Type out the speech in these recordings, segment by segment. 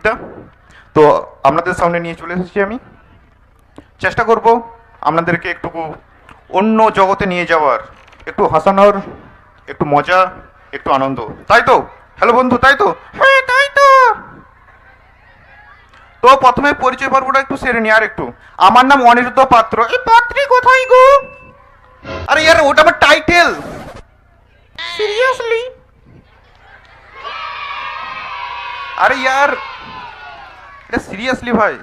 বিদ্যা। তো আপনাদের সামনে নিয়ে চলে এসেছি আমি। চেষ্টা করব আপনাদেরকে একটু অন্য জগতে নিয়ে যাওয়ার, একটু হাসানোর, একটু মজা, একটু আনন্দ। তাই তো? হ্যালো বন্ধু, তাই তো? হ্যাঁ তাই তো। তো প্রথমে পরিচয় পর্বটা একটু সেরে নি। আর একটু, আমার নাম অনিরুদ্ধ পাত্র। এই পাত্রী কোথায় গো? আরে ইয়ার, ওটা আমার টাইটেল। সিরিয়াসলি? আরে ইয়ার, এটা সিরিয়াসলি ভাই।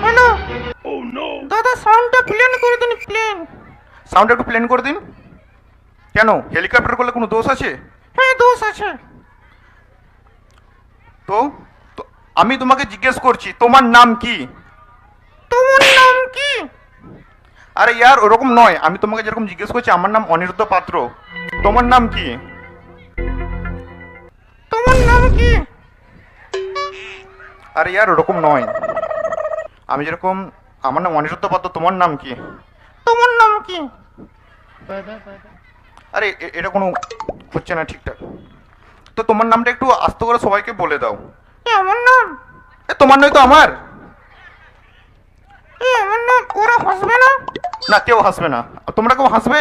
হ্যালো দাদা, সাউন্ডটা প্লেন করে দিন, প্লেন। সাউন্ডটা একটু প্লেন করে দিন। কেন, হেলিকপ্টার করলে কোনো দোষ আছে? হ্যাঁ দোষ আছে। তো তো আমি তোমাকে জিজ্ঞেস করছি, তোমার নাম কি? তোমার নাম কি? আরে ইয়ার, ওরকম নয়। আমি তোমাকে যেরকম জিজ্ঞেস করছি, আমার নাম অনিরুদ্ধ পাত্র, তোমার নাম কি? তোমার নাম কি? আরে ইয়ার, ওরকম নয়। আমি যেরকম, আমার নাম অনিরুদ্ধ পাত্র, তোমার নাম কি? তোমার নাম কি? আরে এটা কোনো হচ্ছে না ঠিকঠাক। তো তোমার নামটা একটু আস্তে করে সবাইকে বলে দাও। আমার নাম? তোমার নয় তো আমার। আমার নাম। ওরা হাসবে না? না, কেউ হাসবে না। তোমরা কেউ হাসবে?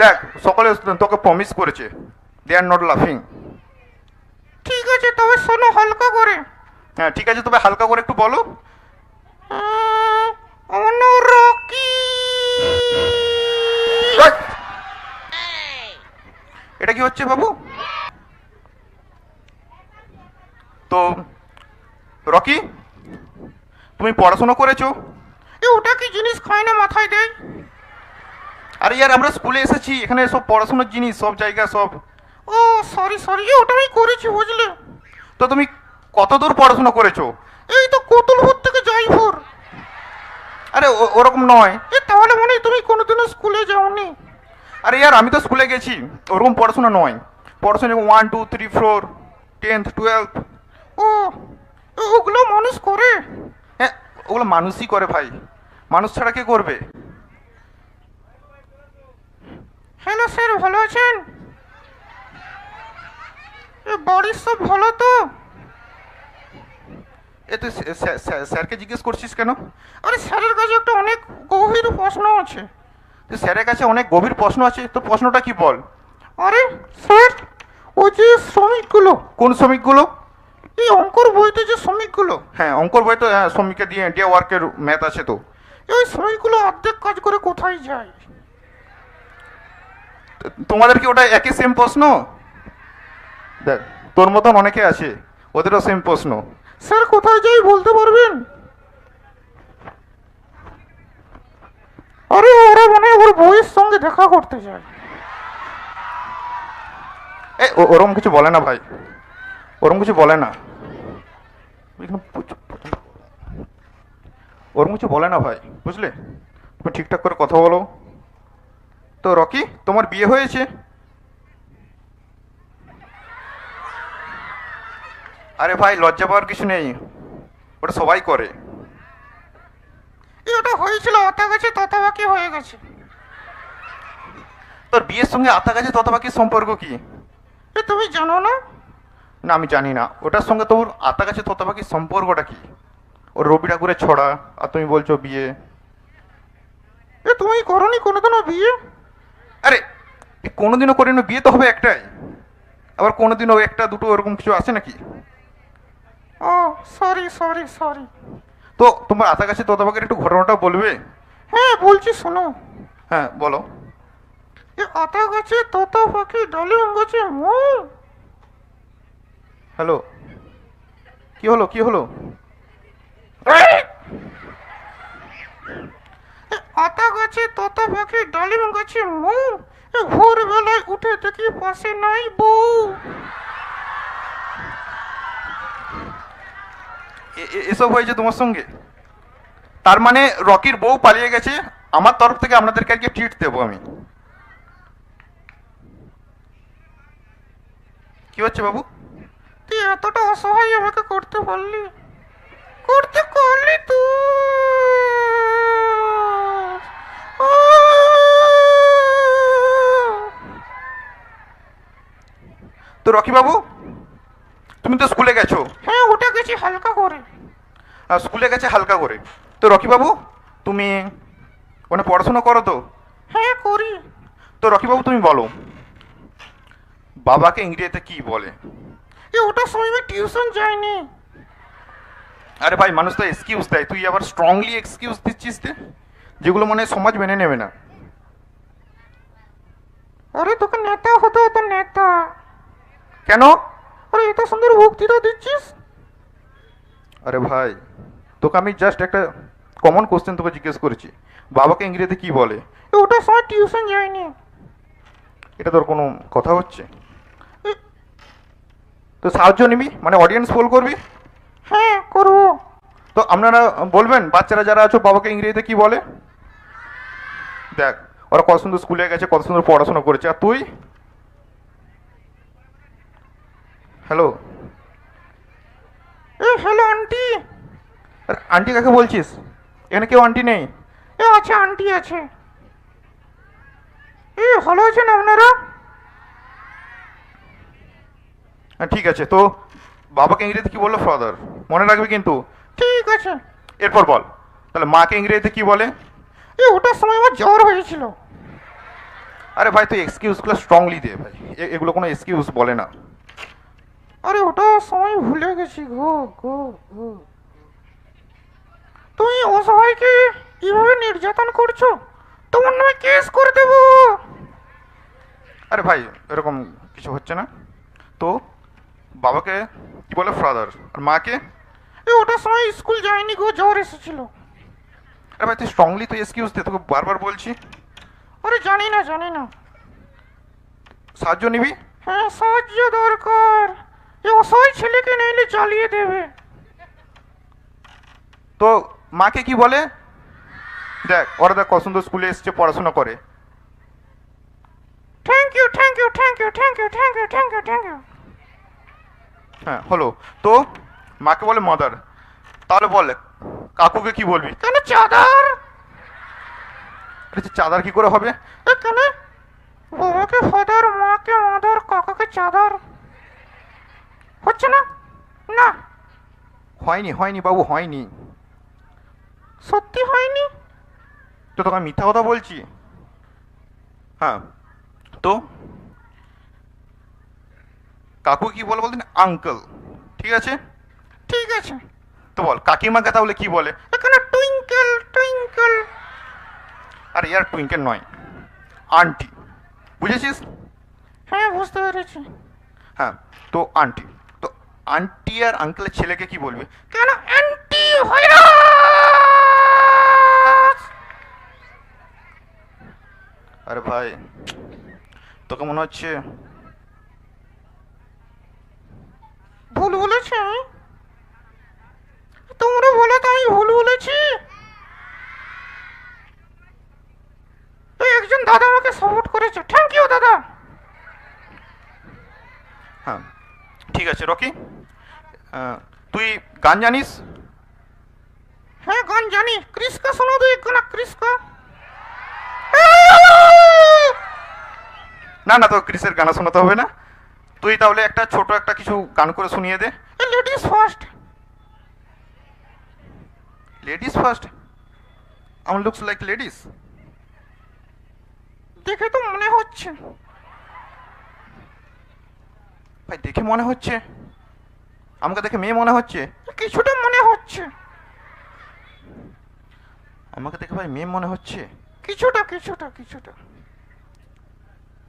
দেখ, সকলে তোকে প্রমিস করেছে, দে আর নট লাফিং। ঠিক আছে, তবে শোনো হালকা করে। হ্যাঁ ঠিক আছে, তবে হালকা করে একটু বলো। আমার নাম রকি। এটা কি হচ্ছে বাবু? তো রকি, তুমি পড়াশোনা করেছো? ওটা কি জিনিস খায় না মাথায় দেয়? আরে ইয়ার, আমরা স্কুলে এসেছি, এখানে সব পড়াশোনার জিনিস, সব জায়গা সব। ও সরি সরি, ওটা আমি করেছি বুঝলে। তো তুমি কত দূর পড়াশোনা করেছো? এই তো কোতুলপুর থেকে জয়পুর। আরে ওরকম নয়। তাহলে মনে হয় তুমি কোনোদিনও স্কুলে যাওনি। আরে ইয়ার, আমি তো স্কুলে গেছি, ওরকম পড়াশোনা নয়। পড়াশোনা 1 2 3 4 10th 12th। ও, ওগুলো মানুষ করে? হ্যাঁ, ওগুলো মানুষই করে ভাই, মানুষ ছাড়া কে করবে? হ্যালো স্যার, ভালো আছেন? বাড়ির সব ভালো তো? এ তুই স্যারকে জিজ্ঞেস করছিস কেন? আরে স্যারের কাছে একটা অনেক গভীর প্রশ্ন আছে। তুই স্যারের কাছে অনেক গভীর প্রশ্ন আছে, তো প্রশ্নটা কি বল? আরে স্যার, ওই যে শ্রমিকগুলো। কোন শ্রমিকগুলো? এই অঙ্কর বইতে যে শ্রমিকগুলো। হ্যাঁ, অঙ্কর বইতে শ্রমিককে দিয়ে ডে ওয়ার্কের ম্যাথ আছে তো। ওই শ্রমিকগুলো অর্ধেক কাজ করে কোথায় যায়? তোমাদের কি ওটা একই সেম প্রশ্ন? দেখ, তোর মতন অনেকে আছে, ওদেরও সেম প্রশ্ন। স্যার কোথায় যাই বলতে পারবেন? আরে ওরা মনে হয় ওর বউয়ের সঙ্গে দেখা করতে যায়। ওরকম কিছু বলে না ভাই, ওরকম কিছু বলে না। ওরকম কিছু বলে না ভাই, বুঝলে? তুমি ঠিকঠাক করে কথা বলো। তো রকি, তোমার বিয়ে হয়েছে? আরে ভাই, লজ্জা পাওয়ার কিছু নেই, ওটা সবাই করে। ওটা হয়েছিল, আতা গাছে ততা পাখি হয়ে গেছে। তোর বিয়ের সঙ্গে আতা গাছে ততা পাখির সম্পর্ক কি? তুমি জানো না? না, আমি জানি না। ওটার সঙ্গে তোর আতা গাছে ততা পাখির সম্পর্কটা কি? ওর রবি ঠাকুরের ছড়া, আর তুমি বলছো বিয়ে। তুমি করনি কোনোদিনও বিয়ে? আরে কোনোদিনও করিনি, বিয়ে তো হবে একটাই। আবার কোনোদিনও একটা দুটো ওরকম কিছু আছে নাকি? ও সরি সরি সরি। তো তোমার আতা গাছে তোতা পাখির একটু ঘটনাটা বলবে? হ্যাঁ বলছি, শোনো। হ্যাঁ বলো। আতা গাছে তোতা পাখি ডালিম গাছে মৌ। হ্যালো, কি হলো কি হলো? আতা গাছে তোতা পাখি ডালিম গাছে মৌ, ভোরবেলায় উঠে দেখি পাশে নাই বউ। এসব হয়েছে তোমার সঙ্গে? তার মানে রকির বউ পালিয়ে গেছে, আমার তরফ থেকে আপনাদেরকে আজকে ট্রিট দেবো আমি। কি হচ্ছে বাবু? তুই এতটা অসহায় আমাকে করতে পারলি, করতে পারলি তুই? তো রকি বাবু, তুমি তুমি তো স্কুলে গেছো। হ্যাঁ ওটা গেছি হালকা করে। স্কুলে গেছে হালকা করে। তো রকি বাবু, তুমি ওখানে পড়াশোনা করো তো? হ্যাঁ করি। তো রকি বাবু তুমি বলো, বাবাকে ইংরেজিতে কি বলে? ওটার সময় আমি টিউশন যাইনি। আরে ভাই, মানুষ তো এক্সকিউজ দেয়, তুই আবার স্ট্রংলি এক্সকিউজ দিচ্ছিস তে, যেগুলো মানে সমাজ মেনে নেবে না। আরে তোকে নেতা হতে হতো, নেতা। কেন? আরে এত সুন্দর বক্তৃতা দিচ্ছিস। আরে ভাই, তোকে আমি জাস্ট একটা কমন কোশ্চেন তোকে জিজ্ঞেস করেছি, বাবাকে ইংরেজিতে কি বলে? ওটার সময় টিউশন যাইনি। এটা তোর কোনো কথা হচ্ছে? তো সাহায্য নিবি, মানে অডিয়েন্স পোল করবি? হ্যাঁ করবো। তো আপনারা বলবেন, বাচ্চারা যারা আছো, বাবাকে ইংরেজিতে কি বলে? দেখ, ওরা কত সুন্দর স্কুলে গেছে, কত সুন্দর পড়াশোনা করেছে, আর তুই? Hello hello aunty. আন্টি কাকে বলছিস? এখানে কেউ আন্টি নেই। আছে আন্টি আছে। ভালো আছেন আপনারা? হ্যাঁ ঠিক আছে। তো বাবাকে ইংরেজিতে কি বললো? ফাদার। মনে রাখবি কিন্তু। ঠিক আছে। এরপর বল, তাহলে মাকে ইংরেজিতে কি বলে? ওটার সময় আমার জ্বর হয়েছিল। আরে ভাই, তুই এক্সকিউজগুলো স্ট্রংলি দে ভাই, এগুলো কোনো এক্সকিউজ বলে না। আরে ওটার সময় ভুলে গেছি গো গো গো। তুমি অসহায়কে কিভাবে নির্যাতন করছো, তোমার নামে কেস করে দেবো। আরে ভাই, এরকম কিছু হচ্ছে না। তো বাবাকে কি বলে? ফাদার। আর মাকে? ওটার সময় স্কুল যায়নি গো, জ্বর এসেছিল। আরে ভাই, তুই স্ট্রংলি তুই এক্সকিউজ দে, তোকে বারবার বলছি। আরে জানি না জানি না। সাহায্য নিবি? হ্যাঁ সাহায্য দরকার, অসহায় ছেলেকে নিলে জ্বালিয়ে দেবে। তো মাকে কি বলে? দেখ, ওরা দেখ কত সুন্দর স্কুলে এসছে, পড়াশোনা করে। Thank you thank you thank you thank you thank you thank you thank you. হ্যাঁ হলো। তো মাকে বলে মাদার। তাহলে বল, কাকুকে কি বলবি? কেন চাঁদার? আরে চাঁদার কি করে হবে? কেন? বাবাকে ফাদার, মাকে মাদার, কাকাকে চাঁদার। হচ্ছে না? না হয়নি হয়নি বাবু, হয়নি। সত্যি হয়নি। তো তোকে আমি মিথ্যা কথা বলছি? হ্যাঁ। তো কাকু কি বলে বলতেন? আঙ্কেল। ঠিক আছে ঠিক আছে। তো বল, কাকিমাকে তাহলে কি বলে? এখানে টুইঙ্কেল টুইঙ্কেল। আরে ইয়ার, টুইঙ্কেল নয়, আন্টি। বুঝেছিস? হ্যাঁ বুঝতে পেরেছি। হ্যাঁ। তো আন্টি, তো আন্টি আর আঙ্কেলের ছেলেকে কি বলবি? কেন অ্যান্টি ভাইরাস? আরে ভাই, তোকে মনে হচ্ছে ভুল বলেছি আমি? তোমরা বলো তো আমি ভুল বলেছি? একজন দাদা আমাকে সাপোর্ট করেছে, থ্যাংক ইউ দাদা। হ্যাঁ ঠিক আছে। রকি, তুই গান জানিস? হ্যাঁ গান জানি। ক্রিসকা শোনো তো এক গানা, ক্রিসকা। না না, তো ক্রিসের গানা শোনাতে হবে না। তুই তাহলে একটা ছোট একটা কিছু গান করে শুনিয়ে দে। Ladies first. Ladies first? আমার লুকস লাইক লেডিস? দেখে তো মনে হচ্ছে। ভাই দেখে মনে হচ্ছে? আমাকে দেখে মেয়ে মনে হচ্ছে? কিছুটা মনে হচ্ছে। আমাকে দেখে ভাই মেয়ে মনে হচ্ছে? কিছুটা কিছুটা কিছুটা।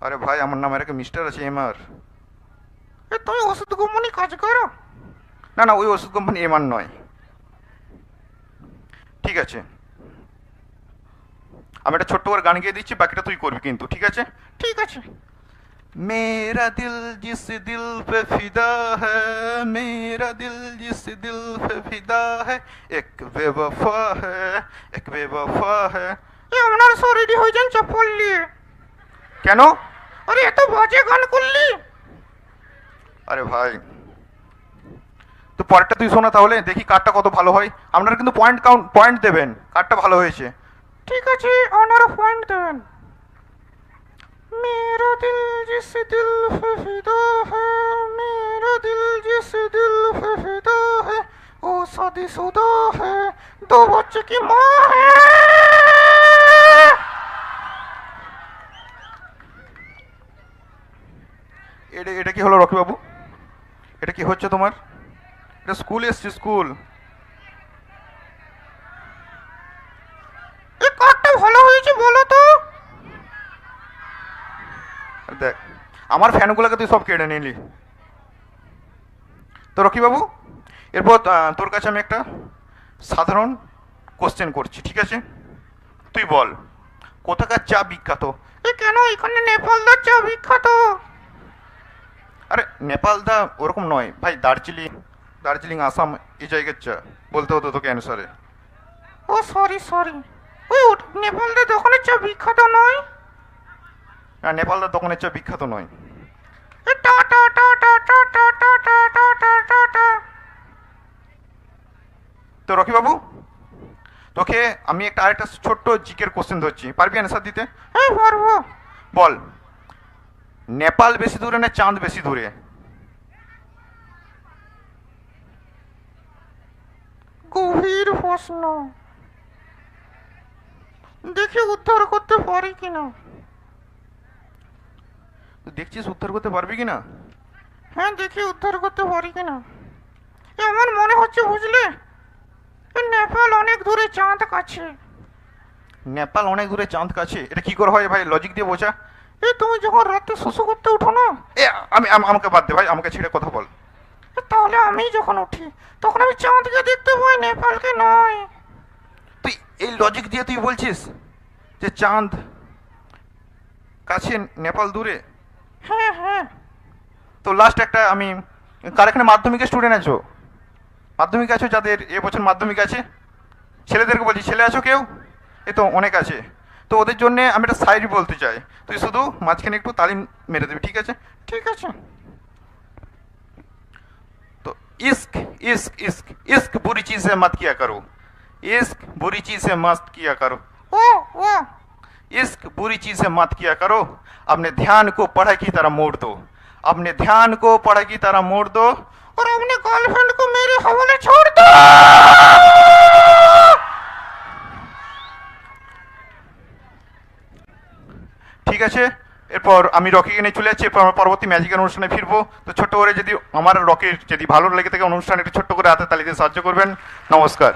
আরে ভাই, আমার নাম এর মিস্টার আছে, এমআর। তুমি ওষুধ কোম্পানি কাজ করো? না না, ওই ওষুধ কোম্পানি এমআর নয়। ঠিক আছে, আমি একটা ছোট্ট করে গান গিয়ে দিচ্ছি, বাকিটা তুই করবি কিন্তু, ঠিক আছে? ঠিক আছে। मेरा दिल जिस दिल पे फिदा है, मेरा दिल जिस दिल पे फिदा है, एक बेवफा है, एक बेवफा है। আপনারা সব রেডি হয়ে যান চপ্পল নিয়ে। কেন? আরে এত বাজে গান করলি। আরে ভাই, তো পরেরটা তুই শোনা তাহলে, দেখি কারটা কত ভালো হয়। আপনারা কিন্তু পয়েন্ট দেবেন, কারটা ভালো হয়েছে। ঠিক আছে, আপনারা পয়েন্ট দেবেন। मेरा दिल जिस दिल पे फिदा है, मेरा दिल जिस दिल पे फिदा है, वो शादीशुदा है, दो बच्चे की माँ है। এটা এটা কি হলো রকি বাবু? এটা কি হচ্ছে তোমার? এটা স্কুল এসছে, স্কুল। এ কাঠটা ভালো হয়েছে বলো তো? দেখ, আমার ফ্যানগুলোকে তুই সব কেড়ে নিলি। তো রকি বাবু, এরপর তোর কাছে আমি একটা সাধারণ কোশ্চেন করছি, ঠিক আছে? তুই বল, কোথাকার চা বিখ্যাত? এ কেন এখানে নেপালদার চা বিখ্যাত? আরে নেপাল দা ওরকম নয় ভাই, দার্জিলিং, দার্জিলিং আসাম এই জায়গার চা বলতে হতো তোকে অ্যান্সারে। ও সরি সরি, ওই নেপালদার দোকানের চা বিখ্যাত নয়। আর নেপাল দা দোকানের চা বিখ্যাত নয়। এ টা টা টা টা টা টা টা টা টা টা টা টা। তো রকি বাবু, তোকে আমি একটা আরেকটা ছোট্ট জিকের কোশ্চেন ধরছি, পারবি অ্যান্সার দিতে? হ্যাঁ পারবো। বল, নেপাল বেশি দূরে না চাঁদ বেশি দূরে? গভীর প্রশ্ন, দেখি উত্তর করতে পারি কিনা। তুই দেখছিস উত্তর করতে পারবি কিনা? হ্যাঁ দেখি উদ্ধার করতে পারি কিনা। এমন মনে হচ্ছে বুঝলে, এ নেপাল অনেক দূরে, চাঁদ কাছে। নেপাল অনেক দূরে চাঁদ কাছে, এটা কি করে হয় ভাই? লজিক দিয়ে বোঝা। এই তুমি যখন রাতে শুশু করতে উঠো না, এ আমাকে বাদ দে ভাই, আমাকে ছেড়ে কথা বল। তাহলে আমি যখন উঠি তখন আমি চাঁদকে দেখতে পাই, নেপালকে নয়। তুই এই লজিক দিয়ে তুই বলছিস যে চাঁদ কাছে নেপাল দূরে? হ্যাঁ হ্যাঁ। তো লাস্ট একটা আমি, কার এখানে মাধ্যমিকের স্টুডেন্ট আছো? মাধ্যমিক আছো যাদের এবছর মাধ্যমিক আছে, ছেলেদেরকে বলছি, ছেলে আছো কেউ? এ তো অনেক আছে। তো ওদের জন্য আমি একটা শায়রি বলতে চাই, তুই শুধু মাঝখানে একটু তালিম মেরে দিবি, ঠিক আছে? ঠিক আছে। तो इश्क इश्क इश्क इश्क बुरी चीजें मत किया करो, इश्क बुरी चीजें मत किया करो, ও ও इश्क बुरी चीजें मत किया करो, अपने ध्यान को पढ़ाई की तरह मोड़ दो, अपने ध्यान को पढ़ाई की तरह मोड़ दो, और अपने गर्लफ्रेंड को मेरे हवाले छोड़ दो। ঠিক আছে? এরপর আমি রকিকে নিয়ে চলে যাচ্ছি, এরপর আমরা পরবর্তী ম্যাজিকের অনুষ্ঠানে ফিরবো। তো ছোট্ট করে যদি আমার রকির যদি ভালো লেগে থাকে অনুষ্ঠান, একটু ছোট্ট করে হাতে তালি দিয়ে সাহায্য করবেন। নমস্কার।